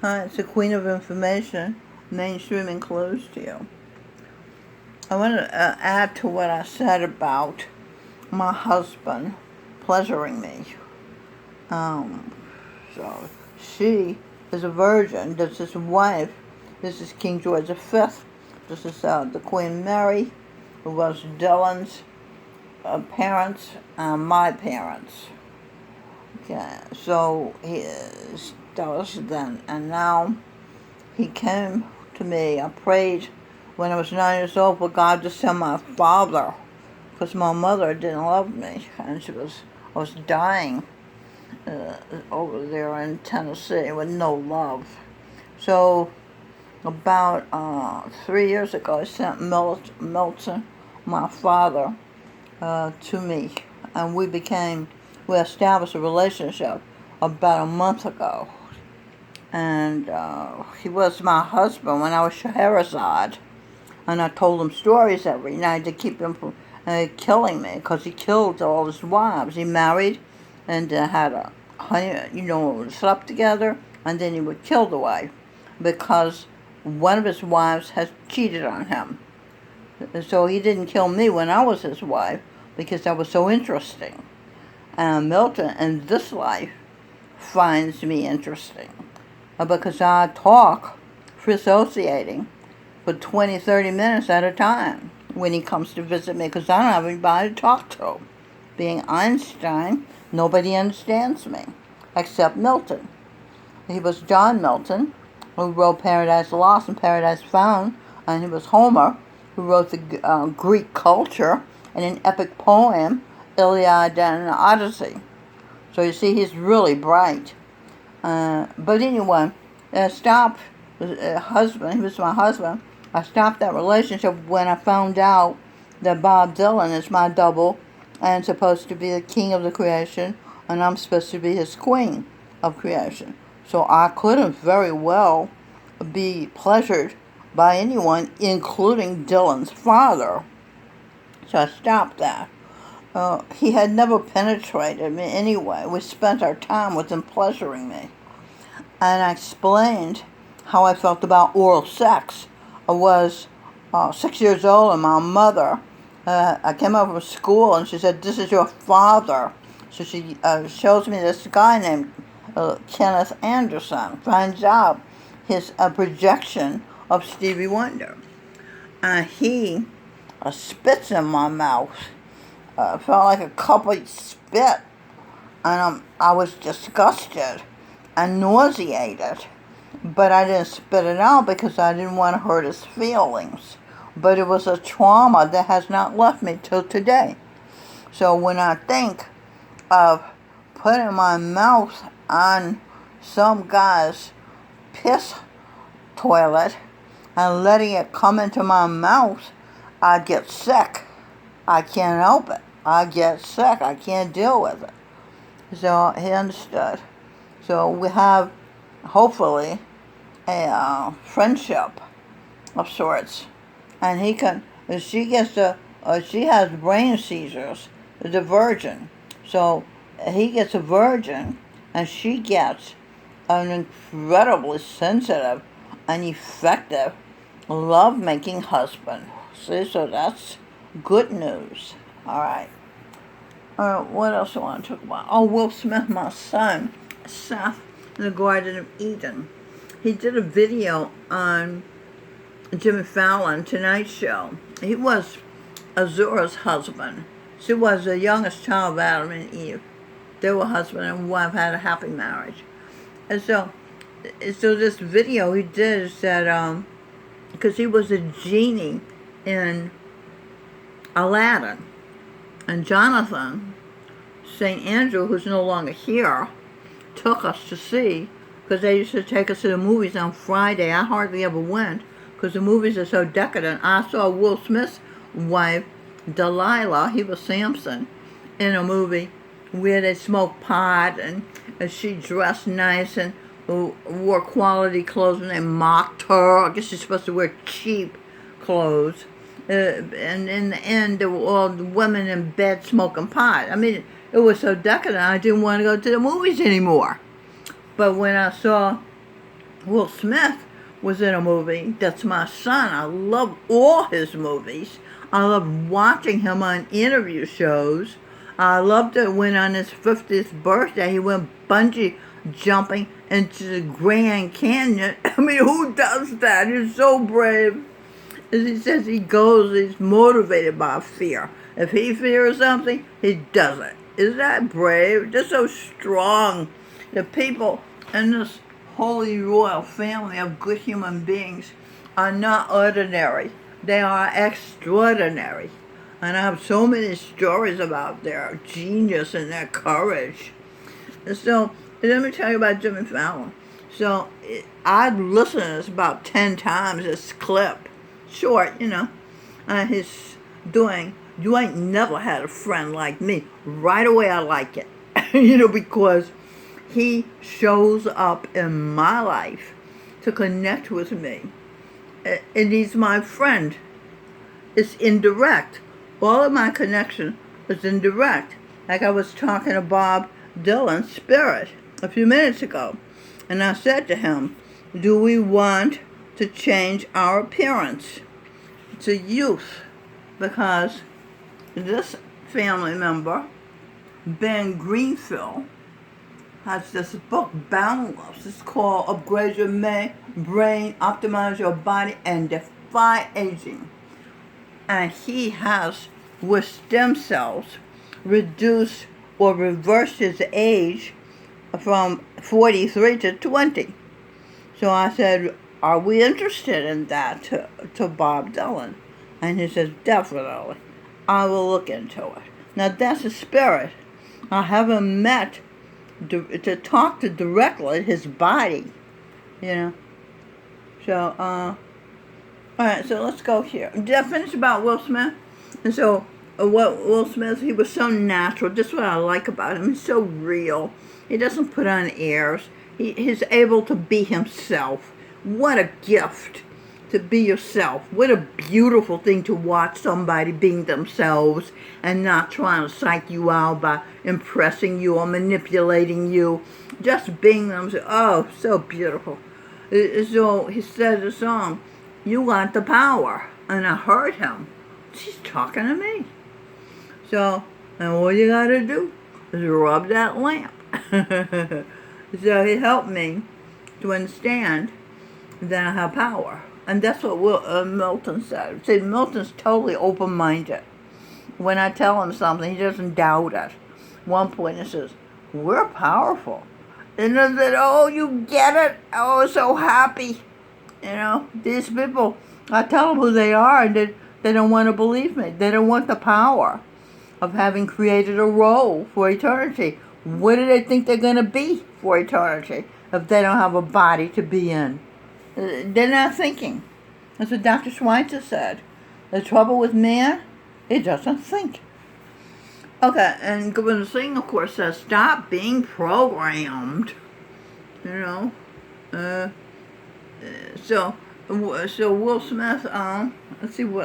Hi, it's the Queen of Information, mainstreaming clues to you. I want to add to what I said about my husband pleasuring me. So she is a virgin. This is his wife. This is King George V. This is the Queen Mary, who was Dylan's parents and my parents. Okay, so that was then, and now he came to me. I prayed when I was 9 years old for God to send my father, because my mother didn't love me, and I was dying over there in Tennessee with no love. So about 3 years ago, I sent Milton, my father, to me, and we established a relationship about a month ago. And he was my husband when I was Scheherazade, and I told him stories every night to keep him from killing me, because he killed all his wives. He married and had slept together, and then he would kill the wife because one of his wives has cheated on him. So he didn't kill me when I was his wife because that was so interesting. And Milton in this life finds me interesting because I talk associating for 20, 30 minutes at a time when he comes to visit me, because I don't have anybody to talk to. Being Einstein, nobody understands me except Milton. He was John Milton, who wrote Paradise Lost and Paradise Found, and he was Homer, who wrote the Greek culture and an epic poem, Iliad and Odyssey. So you see, he's really bright. But anyway, he was my husband. I stopped that relationship when I found out that Bob Dylan is my double and supposed to be the king of the creation, and I'm supposed to be his queen of creation. So I couldn't very well be pleasured by anyone, including Dylan's father. So I stopped that. He had never penetrated me anyway. We spent our time with him pleasuring me. And I explained how I felt about oral sex. I was 6 years old, and my mother, I came over from school, and she said, "This is your father." So she shows me this guy named Kenneth Anderson. Finds out his projection of Stevie Wonder. And he spits in my mouth. Felt like a cup of spit. And I was disgusted and nauseated. But I didn't spit it out because I didn't want to hurt his feelings. But it was a trauma that has not left me till today. So when I think of putting my mouth on some guy's piss toilet and letting it come into my mouth, I get sick. I can't help it. I get sick. I can't deal with it. So he understood. So we have, hopefully, a friendship of sorts. And she has brain seizures, the virgin. So he gets a virgin, and she gets an incredibly sensitive and effective love-making husband. See, so that's good news. All right. What else do I want to talk about? Oh, Will Smith, my son, Seth, in the Garden of Eden. He did a video on Jimmy Fallon Tonight Show. He was Azura's husband. She was the youngest child of Adam and Eve. They were husband and wife, had a happy marriage. And so this video he did is that because he was a genie in Aladdin, and Jonathan, St. Andrew, who's no longer here, took us to see, because they used to take us to the movies on Friday. I hardly ever went because the movies are so decadent. I saw Will Smith's wife, Delilah, he was Samson, in a movie where they smoked pot and she dressed nice and wore quality clothes, and they mocked her. I guess she's supposed to wear cheap clothes. And in the end, there were all the women in bed smoking pot. I mean, it was so decadent, I didn't want to go to the movies anymore. But when I saw Will Smith was in a movie that's my son. I love all his movies. I love watching him on interview shows. I loved it when on his 50th birthday he went bungee jumping into the Grand Canyon. I mean, who does that? He's so brave. As he says, he's motivated by fear. If he fears something, he does it. Is that brave? They're so strong. The people in this holy royal family of good human beings are not ordinary. They are extraordinary. And I have so many stories about their genius and their courage. And so, let me tell you about Jimmy Fallon. So, I'd listened to this about 10 times, this clip. Short, he's doing, you ain't never had a friend like me. Right away I like it. Because he shows up in my life to connect with me. And he's my friend. It's indirect. All of my connection is indirect. Like I was talking to Bob Dylan's spirit a few minutes ago. And I said to him, do we want to change our appearance to youth? Because this family member, Ben Greenfield, has this book, Boundless. It's called Upgrade Your Brain, Optimize Your Body, and Defy Aging. And he has, with stem cells, reduced or reversed his age from 43 to 20. So I said, are we interested in that to Bob Dylan? And he says, definitely. I will look into it. Now that's a spirit. I haven't met to talk to directly his body, So, all right, so let's go here. Did I finish about Will Smith? And so, Will Smith, he was so natural. That's what I like about him. He's so real. He doesn't put on airs. He's able to be himself. What a gift to be yourself. What a beautiful thing to watch somebody being themselves and not trying to psych you out by impressing you or manipulating you. Just being themselves. Oh, so beautiful. So he said the song, you want the power. And I heard him. She's talking to me. So, and all you got to do is rub that lamp. So he helped me to understand that I have power. And that's what Milton said. See, Milton's totally open-minded. When I tell him something, he doesn't doubt it. One point he says, we're powerful. And I said, oh, you get it? Oh, so happy. These people, I tell them who they are, and they don't want to believe me. They don't want the power of having created a role for eternity. What do they think they're going to be for eternity if they don't have a body to be in? They're not thinking. That's what Dr. Schweitzer said. The trouble with man, he doesn't think. Okay, and Governor Singh, of course, says, stop being programmed. So Will Smith, let's see what